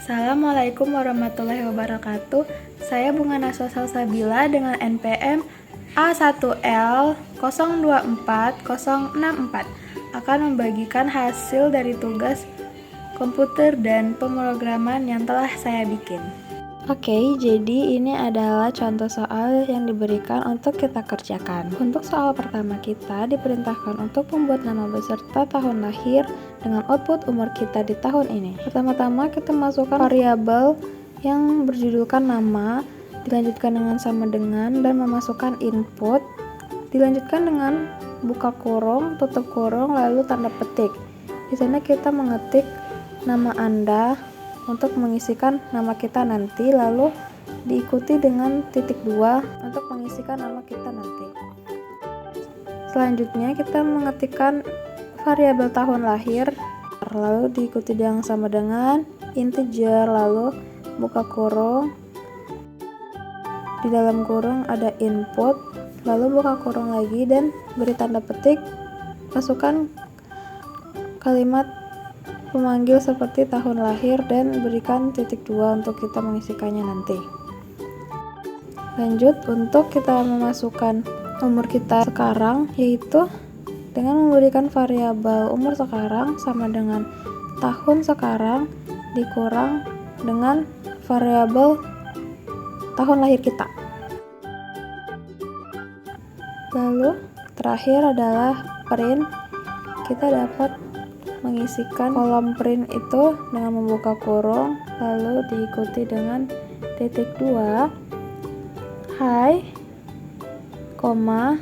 Assalamualaikum warahmatullahi wabarakatuh. Saya Bunga Naswa Salsabila dengan NPM A1L024064 akan membagikan hasil dari tugas komputer dan pemrograman yang telah saya bikin. Oke, jadi ini adalah contoh soal yang diberikan untuk kita kerjakan. Untuk soal pertama kita diperintahkan untuk membuat nama beserta tahun lahir dengan output umur kita di tahun ini. Pertama-tama kita masukkan variabel yang berjudulkan nama, dilanjutkan dengan sama dengan, dan memasukkan input, dilanjutkan dengan buka kurung, tutup kurung, lalu tanda petik. Di sana kita mengetik nama Anda untuk mengisikan nama kita nanti, lalu diikuti dengan titik 2 untuk mengisikan nama kita nanti. Selanjutnya kita mengetikkan variabel tahun lahir, lalu diikuti dengan sama dengan integer, lalu buka kurung, di dalam kurung ada input, lalu buka kurung lagi dan beri tanda petik, masukkan kalimat memanggil seperti tahun lahir dan berikan titik 2 untuk kita mengisikannya nanti. Lanjut untuk kita memasukkan umur kita sekarang, yaitu dengan memberikan variabel umur sekarang sama dengan tahun sekarang dikurang dengan variabel tahun lahir kita. Lalu terakhir adalah print. Kita dapat mengisikan kolom print itu dengan membuka kurung, lalu diikuti dengan titik 2, hai, koma,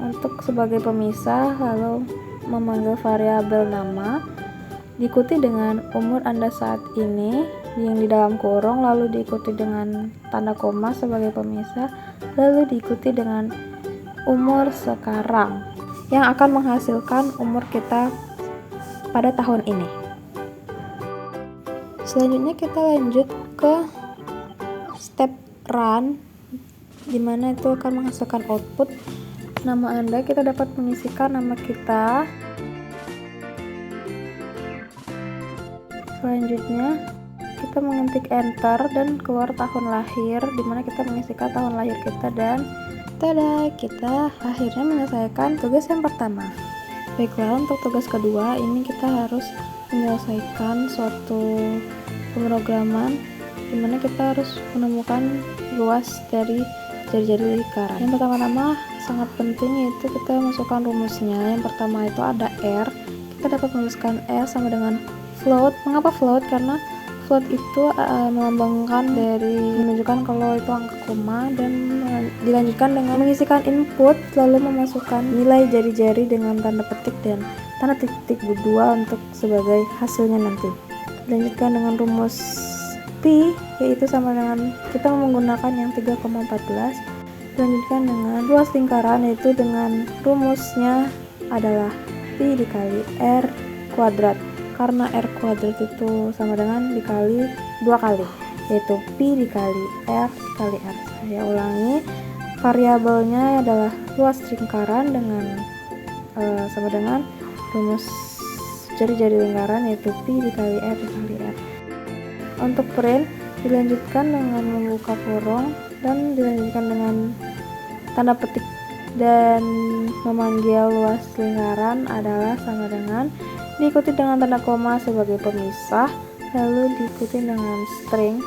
untuk sebagai pemisah, lalu memanggil variabel nama, diikuti dengan umur Anda saat ini yang di dalam kurung, lalu diikuti dengan tanda koma sebagai pemisah, lalu diikuti dengan umur sekarang yang akan menghasilkan umur kita pada tahun ini. Selanjutnya kita lanjut ke step run, dimana itu akan menghasilkan output nama Anda. Kita dapat mengisikan nama kita. Selanjutnya kita mengetik enter dan keluar tahun lahir, dimana kita mengisikan tahun lahir kita, dan tada, kita akhirnya menyelesaikan tugas yang pertama. Baiklah, untuk tugas kedua ini kita harus menyelesaikan suatu pemrograman dimana kita harus menemukan luas dari jari-jari lingkaran. Yang pertama-tama sangat penting yaitu kita masukkan rumusnya. Yang pertama itu ada R. Kita dapat menuliskan R sama dengan float. Mengapa float? Karena float itu melambangkan dari menunjukkan kalau itu angka koma, dan dilanjutkan dengan mengisikan input lalu memasukkan nilai jari-jari dengan tanda petik dan tanda titik 2 untuk sebagai hasilnya nanti. Dilanjutkan dengan rumus pi, yaitu sama dengan kita menggunakan yang 3,14. Dilanjutkan dengan luas lingkaran, yaitu dengan rumusnya adalah pi dikali r kuadrat, karena r kuadrat itu sama dengan dikali 2 kali, yaitu pi dikali r dikali r. Saya ulangi, variabelnya adalah luas lingkaran dengan sama dengan rumus jari-jari lingkaran, yaitu pi dikali r dikali r. Untuk print dilanjutkan dengan membuka kurung dan dilanjutkan dengan tanda petik, dan memanggil luas lingkaran adalah sama dengan diikuti dengan tanda koma sebagai pemisah, lalu diikuti dengan string,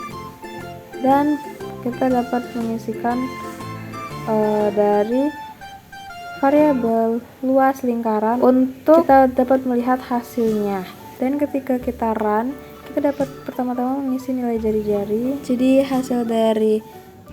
dan kita dapat mengisikan dari variabel luas lingkaran untuk kita dapat melihat hasilnya. Dan ketika kita run, kita dapat pertama-tama mengisi nilai jari-jari. Jadi hasil dari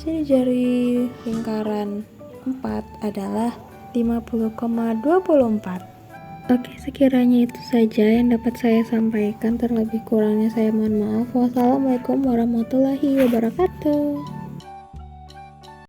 jari-jari lingkaran 4 adalah 50,24. Oke, sekiranya itu saja yang dapat saya sampaikan. Terlebih kurangnya saya mohon maaf. Wassalamualaikum warahmatullahi wabarakatuh.